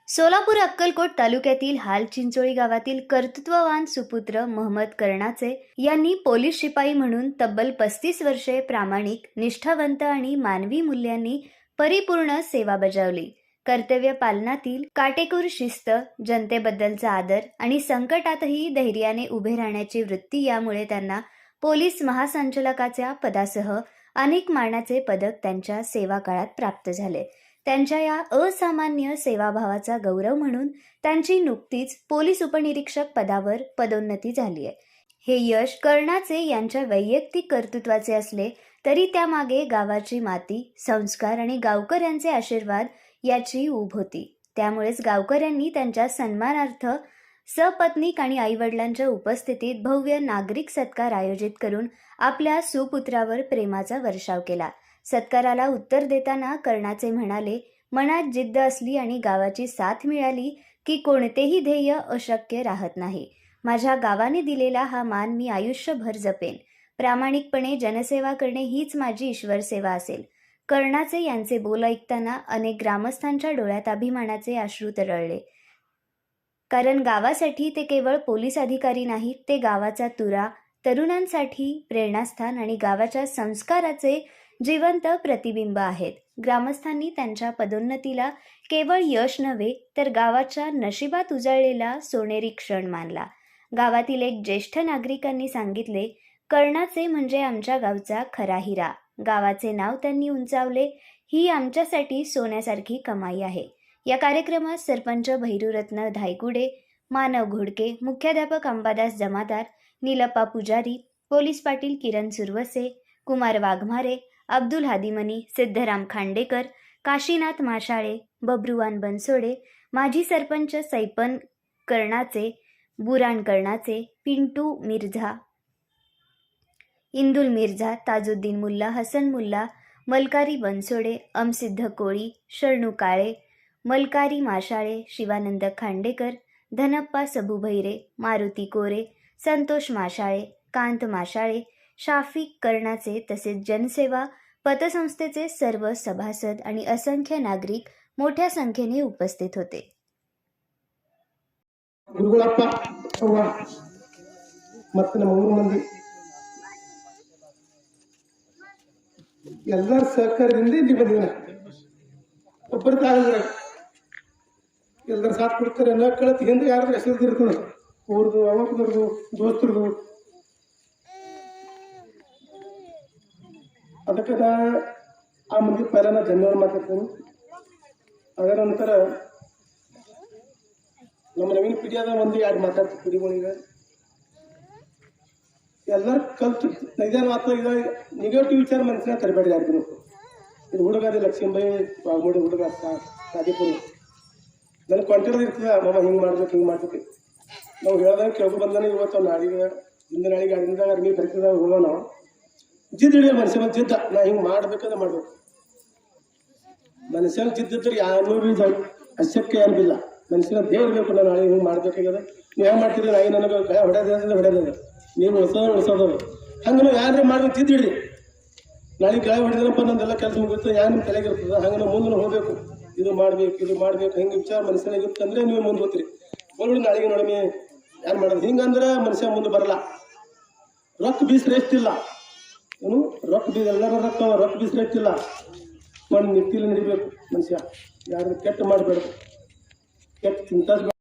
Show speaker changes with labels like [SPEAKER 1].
[SPEAKER 1] सोलापूर अक्कलकोट तालुक्यातील हालचिंचोळी गावातील कर्तृत्ववान सुपुत्र महम्मद कर्णाचे यांनी पोलीस शिपाई म्हणून तब्बल 35 वर्षे प्रामाणिक, निष्ठावंत आणि मानवी मूल्यांनी परिपूर्ण सेवा बजावली. कर्तव्य पालनातील काटेकोर शिस्त, जनतेबद्दलचा आदर आणि संकटातही धैर्याने उभे राहण्याची वृत्ती यामुळे त्यांना पोलीस महासंचालकाच्या पदासह अनेक मानाचे पदक त्यांच्या सेवा काळात प्राप्त झाले. त्यांच्या या असामान्य सेवाभावाचा गौरव म्हणून त्यांची नुकतीच पोलीस उपनिरीक्षक पदावर पदोन्नती झाली आहे. हे यश कर्णाचे यांच्या वैयक्तिक कर्तृत्वाचे असले तरी त्यामागे गावाची माती, संस्कार आणि गावकऱ्यांचे आशीर्वाद याची ऊब होती. त्यामुळेच गावकऱ्यांनी त्यांच्या सन्मानार्थ सपत्नीक आणि आईवडिलांच्या उपस्थितीत भव्य नागरिक सत्कार आयोजित करून आपल्या सुपुत्रावर प्रेमाचा वर्षाव केला. सत्काराला उत्तर देताना कर्णाचे म्हणाले, मनात जिद्द असली आणि गावाची साथ मिळाली की कोणतेही ध्येय अशक्य राहत नाही. माझ्या गावाने दिलेला हा मान मी आयुष्यभर जपेन. प्रामाणिकपणे जनसेवा करणे हीच माझी ईश्वर सेवा असेल. कर्णाचे यांचे बोल ऐकताना अनेक ग्रामस्थांच्या डोळ्यात अभिमानाचे अश्रू तरळले. कारण गावासाठी ते केवळ पोलीस अधिकारी नाहीत, ते गावाचा तुरा, तरुणांसाठी प्रेरणास्थान आणि गावाच्या संस्काराचे जिवंत प्रतिबिंब आहेत. ग्रामस्थांनी त्यांच्या पदोन्नतीला केवळ यश नव्हे तर गावाच्या नशिबात उजळलेला सोनेरी क्षण मानला. गावातील एक ज्येष्ठ नागरिकांनी सांगितले, कर्णाचे म्हणजे आमच्या गावचा खरा हिरा. गावाचे नाव त्यांनी उंचावले, ही आमच्यासाठी सोन्यासारखी कमाई आहे. या कार्यक्रमात सरपंच भैरूरत्न धायगुडे, मानव घोडके, मुख्याध्यापक अंबादास जमादार, नीलप्पा पुजारी, पोलीस पाटील किरण सुरवसे, कुमार वाघमारे, अब्दुल हादिमनी, सिद्धराम खांडेकर, काशीनाथ माशाळे, बब्रुवान बनसोडे, माजी सरपंच सैपन कर्णाचे, बुरान कर्णाचे, पिंटू मिर्झा, इंदुल मिर्झा, ताजुद्दीन मुल्ला, हसन मुल्ला, मलकारी बनसोडे, अमसिद्ध कोळी, शरणू काळे, मलकारी माशाळे, शिवानंद खांडेकर, धनप्पा सबू भैरे, मारुती कोरे, संतोष माशाळे, कांत माशाळे, शाफिक कर्णाचे तसेच जनसेवा पतसंस्थेचे सर्व सभासद आणि असंख्य नागरिक मोठ्या संख्येने उपस्थित होते.
[SPEAKER 2] ಗುರುಗಳಪ್ಪ ಅವ್ವ ಮತ್ತು ನಮ್ಮ ಊರು ಮಂದಿ ಎಲ್ಲರ ಸಹಕಾರದಿಂದ ಇಲ್ಲಿ ಬಂದಿನ ಒಬ್ಬರು ತಾಳಿದ್ರೆ ಎಲ್ಲರ ಸಾಥ್ ಕೊಡ್ತಾರೆ ಎಲ್ಲ ಕಳತ್ ಹಿಂದೆ ಯಾರು ಹೆಸರು ಇರ್ತದೆ ಊರ್ದು ಅವಕ್ಕದವ್ರದು ದೋಸ್ತರದು. ಅದಕ್ಕೆ ಆ ಮಂದಿ पहिल्यांदा धन्यवाद मागतो. ಅದರ ನಮ್ಮ ನವೀನ ಪೀಳಿಗೆದ ಒಂದು ಎರಡು ಮಾತಾಡ್ತೀವಿ ಪೀಳಿಗೆಗಳಿಗೆ ಎಲ್ಲರೂ ಕಲ್ತು ನಿಧಾನ ಮಾತ್ರ ಈಗ ನೆಗೆಟಿವ್ ವಿಚಾರ ಮನಸ್ಸಿನ ತರಬೇಡಿ ಯಾರಿಗೂ. ಇದು ಹುಡುಗದ ಲಕ್ಷ್ಮೀಬಾಯಿ ವಾಘಮೋಡಿ ಹುಡುಗ ಸಾದಿಪುರ ನನಗೆ ಕಾಂಟ್ಯಾಕ್ಟ್ ಇರ್ತದೆ, ಮಾಮ ಹಿಂಗೆ ಮಾಡ್ಬೇಕು ನಾವು ಹೇಳ್ದಾಗ ಕೇಳ್ಕೊ ಬಂದಾನೆ. ಇವತ್ತು ನಾಳೆಗೆ ಹಿಂದೆ ನಾಳೆಗೆ ಅಡಿಂದ ಅರ್ಮಿ ಬರ್ತದ ಹೋಗೋ ನಾವು ಜಿದ್ದು ಹಿಡಿಯೋ ಮನುಷ್ಯ ಬಂದು ಜಿದ್ದ ನಾ ಹಿಂಗೆ ಮಾಡ್ಬೇಕಾದ್ರೆ ಮಾಡ್ಬೇಕು. ಮನುಷ್ಯನ ಜಿದ್ದಿದ್ರೆ ಯಾರು ಅಶಕ್ಯ ಯಾರಿಗಿಲ್ಲ. ಮನುಷ್ಯನ ದೇವ್ರು ಬೇಕು. ನಾನು ನಾಳೆ ಹಿಂಗೆ ಮಾಡ್ಬೇಕಾಗ್ಯದ. ನೀವು ಹೆಂಗೆ ಮಾಡ್ತೀರಿ, ನಾಯಿ ನನಗೆ ಹೊಡೆಯೋದ ನೀವು ಉಳಿಸೋದು ಹಂಗೆ ನಾವು ಯಾರು ಮಾಡಿದ್ರೆ ಜಿದ್ದು ಹಿಡಿ. ನಾಳೆ ಗಾಯ ಹೊಡೆದ್ರಪ್ಪ ನಂದೆಲ್ಲ ಕೆಲಸ ಮುಗಿರ್ತದೆ, ಯಾರು ನಿಮ್ಮ ತಲೆಗೆ ಇರ್ತದೆ. ಹಂಗೆ ನಾವು ಮುಂದೆ ಹೋಗ್ಬೇಕು. ಇದು ಮಾಡ್ಬೇಕು ಹಿಂಗೆ ವಿಚಾರ ಮನುಷ್ಯನಾಗ ಇರ್ತಂದ್ರೆ ನೀವು ಮುಂದೆ ಹೋಗ್ತೀರಿ. ನೋಡಿ ನಾಳೆಗೆ ನೋಡಿ ಯಾರು ಮಾಡೋದು ಹಿಂಗಂದ್ರೆ ಮನುಷ್ಯ ಮುಂದೆ ಬರಲ್ಲ. ರೊಕ್ಕ ಬೀಸ್ರೆ ಎಷ್ಟಿಲ್ಲ, ಏನು ರೊಕ್ಕ ಬೀಸ್ ಎಲ್ಲರ ರೊಕ್ಕ ಬೀಸ್ರೆ ಎಷ್ಟಿಲ್ಲ. ಒಂದು ನಿಟ್ಟಿಲಿ ನಡಿಬೇಕು ಮನುಷ್ಯ. ಯಾರು ಕೆಟ್ಟ ಮಾಡಬೇಡ, ಕೆಟ್ಟ ಚಿಂತ